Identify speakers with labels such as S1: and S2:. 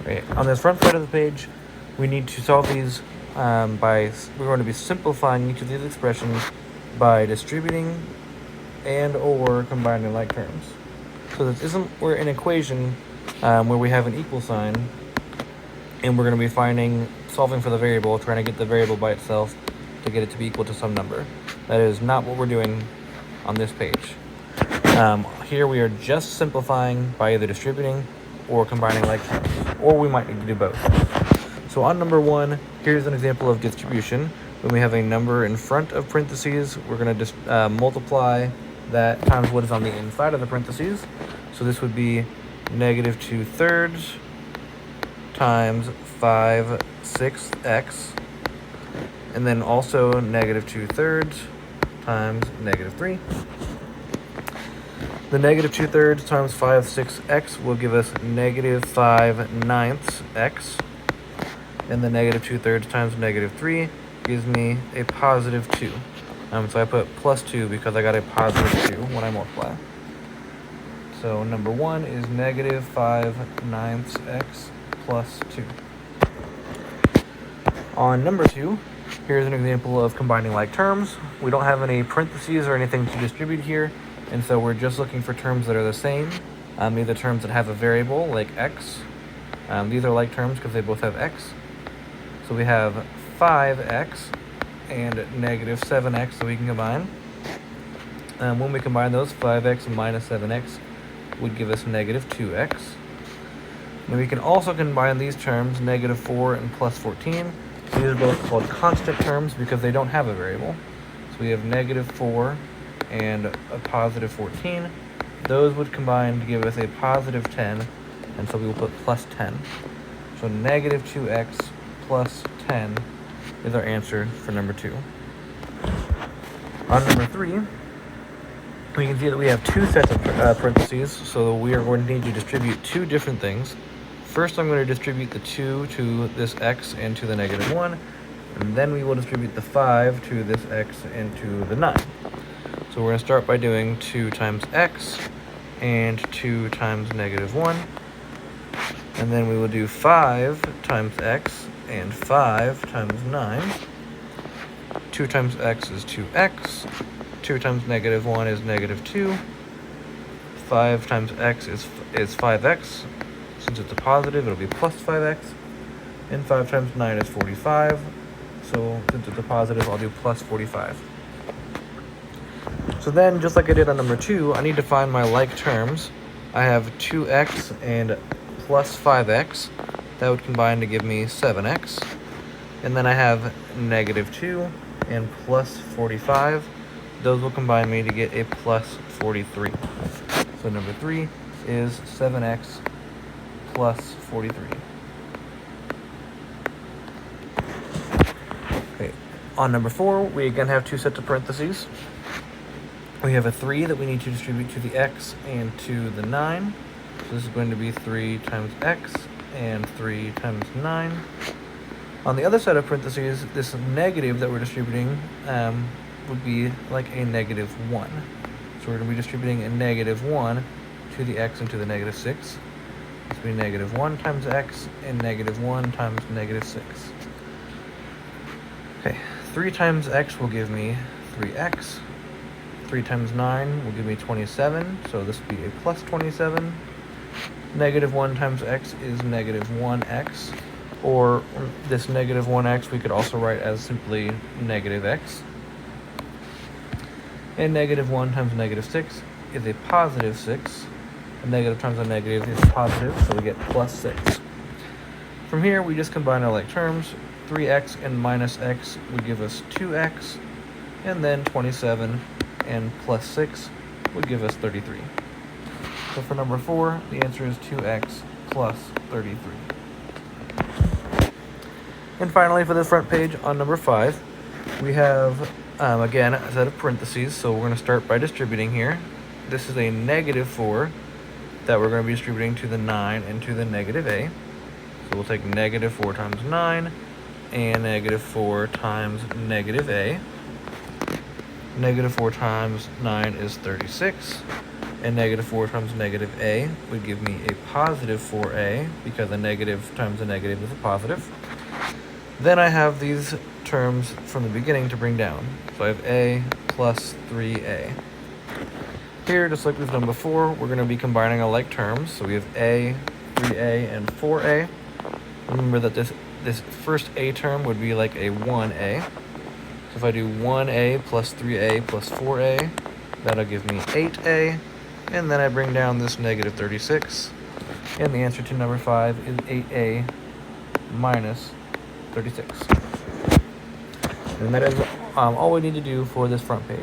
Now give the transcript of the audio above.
S1: Right. On this front side of the page, we need to solve these we're going to be simplifying each of these expressions by distributing and or combining like terms. So this isn't we're an equation where we have an equal sign, and we're going to be solving for the variable, trying to get the variable by itself to get it to be equal to some number. That is not what we're doing on this page. Here we are just simplifying by either distributing or combining like terms, or we might need to do both. So on number 1, here's an example of distribution. When we have a number in front of parentheses, we're going to just multiply that times what is on the inside of the parentheses. So this would be negative 2/3 times 5/6x, and then also negative 2/3 times negative 3. The negative 2/3 times 5/6x will give us negative 5/9 x, and the negative 2/3 times negative 3 gives me a positive 2. So I put plus 2 because I got a positive 2 when I multiply. So number 1 is negative 5/9 x plus 2. On number 2, here's an example of combining like terms. We don't have any parentheses or anything to distribute here, and so we're just looking for terms that are the same, either terms that have a variable like x. These are like terms because they both have x. So we have 5x and negative 7x that we can combine. When we combine those, 5x minus 7x would give us negative 2x. And we can also combine these terms, negative 4 and plus 14. These are both called constant terms because they don't have a variable. So we have negative 4 and a positive 14. Those would combine to give us a positive 10, and so we will put plus 10. So negative 2x plus 10 is our answer for number 2. On number 3, we can see that we have two sets of parentheses, so we are going to need to distribute two different things. First, I'm going to distribute the 2 to this x and to the negative 1, and then we will distribute the 5 to this x and to the 9. So we're going to start by doing 2 times x and 2 times negative 1, and then we will do 5 times x and 5 times 9. 2 times x is 2x, 2 times negative 1 is negative 2, 5 times x is 5x. Since it's a positive, it'll be plus 5x, and 5 times 9 is 45, so since it's a positive, I'll do plus 45. So then, just like I did on number 2, I need to find my like terms. I have 2x and plus 5x. That would combine to give me 7x. And then I have negative 2 and plus 45. Those will combine me to get a plus 43. So number 3 is 7x plus 43. Okay. On number 4, we again have two sets of parentheses. We have a 3 that we need to distribute to the x and to the 9. So this is going to be 3 times x and 3 times 9. On the other side of parentheses, this negative that we're distributing would be like a negative 1. So we're going to be distributing a negative 1 to the x and to the negative 6. This will be negative 1 times x and negative 1 times negative 6. Okay, 3 times x will give me 3x. 3 times 9 will give me 27, so this will be a plus 27. Negative 1 times x is negative 1x, or this negative 1x we could also write as simply negative x. And negative 1 times negative 6 is a positive 6. A negative times a negative is positive, so we get plus 6. From here, we just combine our like terms. 3x and minus x would give us 2x, and then 27 and plus 6 would give us 33. So for number 4, the answer is 2x plus 33. And finally, for this front page, on number 5, we have, again, a set of parentheses, so we're going to start by distributing here. This is a negative 4 that we're going to be distributing to the 9 and to the negative a. So we'll take negative 4 times 9 and negative 4 times negative a. Negative 4 times 9 is 36. and negative 4 times negative a would give me a positive 4a, because a negative times a negative is a positive. Then I have these terms from the beginning to bring down. So I have a plus 3a. Here, just like we've done before, we're going to be combining our like terms. So we have a, 3a, and 4a. Remember that this first a term would be like a 1a. So if I do 1a plus 3a plus 4a, that'll give me 8a. And then I bring down this negative 36. And the answer to number 5 is 8a minus 36. And that is all we need to do for this front page.